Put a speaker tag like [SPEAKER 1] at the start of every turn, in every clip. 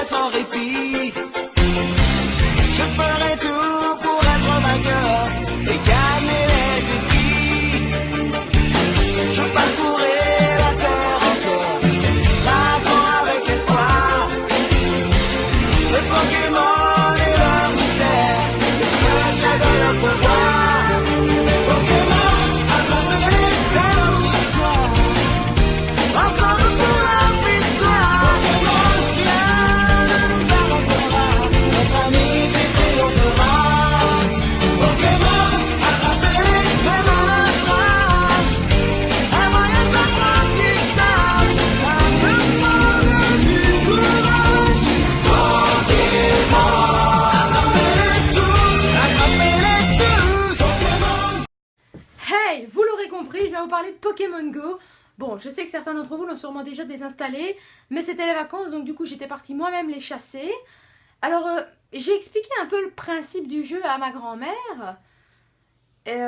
[SPEAKER 1] combat sans répit. Je ferai tout pour être vainqueur et gagner les défis. Je parcourrai la terre entière, m'attends avec espoir. Le Pokémon et leur mystère, le secret de leur pouvoir. Pokémon, attrapez-les, c'est notre histoire. Ensemble pour la victoire. Pokémon, rien ne nous arrêtera. Notre amitié triomphera. Pokémon, attrapez-les, c'est dans notre âme. Un voyage d'apprentissage, ça demande du courage. Pokémon, attrapez-les tous. Pokémon.
[SPEAKER 2] Hey, vous l'aurez compris, je vais vous parler de Pokémon Go. Bon, je sais que certains d'entre vous l'ont sûrement déjà désinstallé, mais c'était les vacances, donc du coup j'étais partie moi-même les chasser. Alors, j'ai expliqué un peu le principe du jeu à ma grand-mère. Et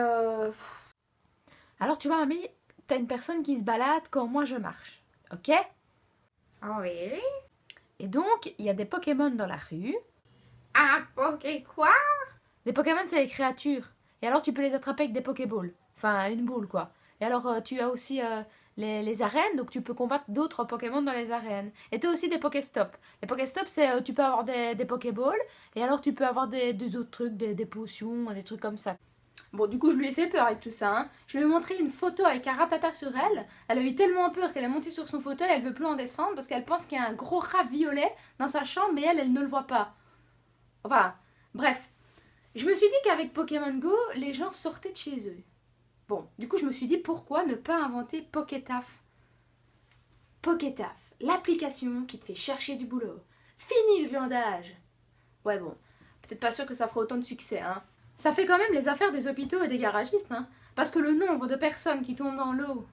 [SPEAKER 2] alors tu vois, mamie, t'as une personne qui se balade quand moi je marche, ok?
[SPEAKER 3] Oui.
[SPEAKER 2] Et donc, il y a des Pokémon dans la rue.
[SPEAKER 3] Un Poké quoi?
[SPEAKER 2] Des Pokémon, c'est des créatures. Et alors, tu peux les attraper avec des Pokéballs. Enfin, une boule, quoi. Et alors, tu as aussi les arènes, donc tu peux combattre d'autres Pokémon dans les arènes. Et tu as aussi des Pokéstops. Les Pokéstops, c'est tu peux avoir des Pokéballs, et alors tu peux avoir des autres trucs, des potions, des trucs comme ça. Bon, du coup, je lui ai fait peur avec tout ça. Hein. Je lui ai montré une photo avec un ratata sur elle. Elle a eu tellement peur qu'elle est montée sur son fauteuil, elle veut plus en descendre parce qu'elle pense qu'il y a un gros rat violet dans sa chambre, mais elle ne le voit pas. Enfin, bref. Je me suis dit qu'avec Pokémon Go, les gens sortaient de chez eux. Bon, du coup, je me suis dit, pourquoi ne pas inventer Pokétaf? Pokétaf, l'application qui te fait chercher du boulot. Fini le glandage. Ouais, bon, peut-être pas sûr que ça fera autant de succès, hein. Ça fait quand même les affaires des hôpitaux et des garagistes, hein. Parce que le nombre de personnes qui tombent dans l'eau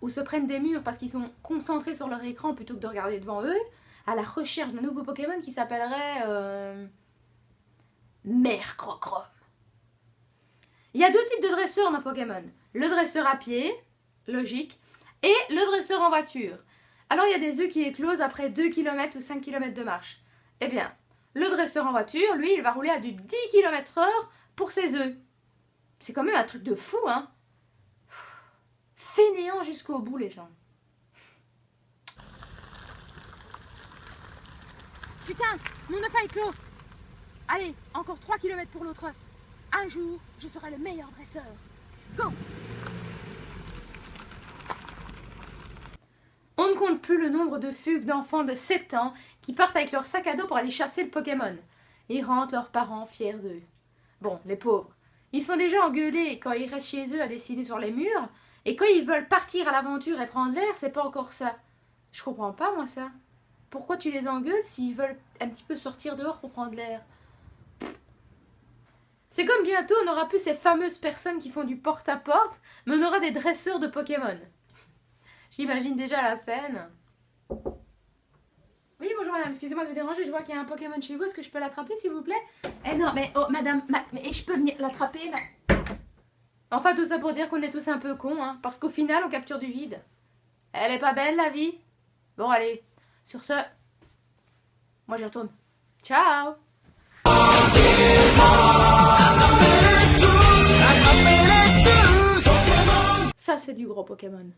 [SPEAKER 2] ou se prennent des murs parce qu'ils sont concentrés sur leur écran plutôt que de regarder devant eux, à la recherche d'un nouveau Pokémon qui s'appellerait... Mère Crocrom. Il y a deux types de dresseurs dans Pokémon. Le dresseur à pied, logique, et le dresseur en voiture. Alors il y a des œufs qui éclosent après 2 km ou 5 km de marche. Eh bien, le dresseur en voiture, lui, il va rouler à du 10 km/h pour ses œufs. C'est quand même un truc de fou, hein. Fainéant jusqu'au bout, les gens. Putain, mon œuf a éclos. Allez, encore 3 km pour l'autre œuf. Un jour, je serai le meilleur dresseur. Go! On ne compte plus le nombre de fugues d'enfants de 7 ans qui partent avec leur sac à dos pour aller chasser le Pokémon. Ils rentrent leurs parents fiers d'eux. Bon, les pauvres. Ils se font déjà engueuler quand ils restent chez eux à dessiner sur les murs, et quand ils veulent partir à l'aventure et prendre l'air, c'est pas encore ça. Je comprends pas, moi, ça. Pourquoi tu les engueules s'ils veulent un petit peu sortir dehors pour prendre l'air? C'est comme bientôt, on n'aura plus ces fameuses personnes qui font du porte-à-porte, mais on aura des dresseurs de Pokémon. J'imagine déjà la scène. Oui, bonjour madame, excusez-moi de vous déranger, je vois qu'il y a un Pokémon chez vous, est-ce que je peux l'attraper s'il vous plaît? Eh non, mais oh madame, mais je peux venir l'attraper Enfin, tout ça pour dire qu'on est tous un peu cons, hein, parce qu'au final, on capture du vide. Elle est pas belle la vie? Bon, allez, sur ce, moi j'y retourne. Ciao! Ça, c'est du gros Pokémon.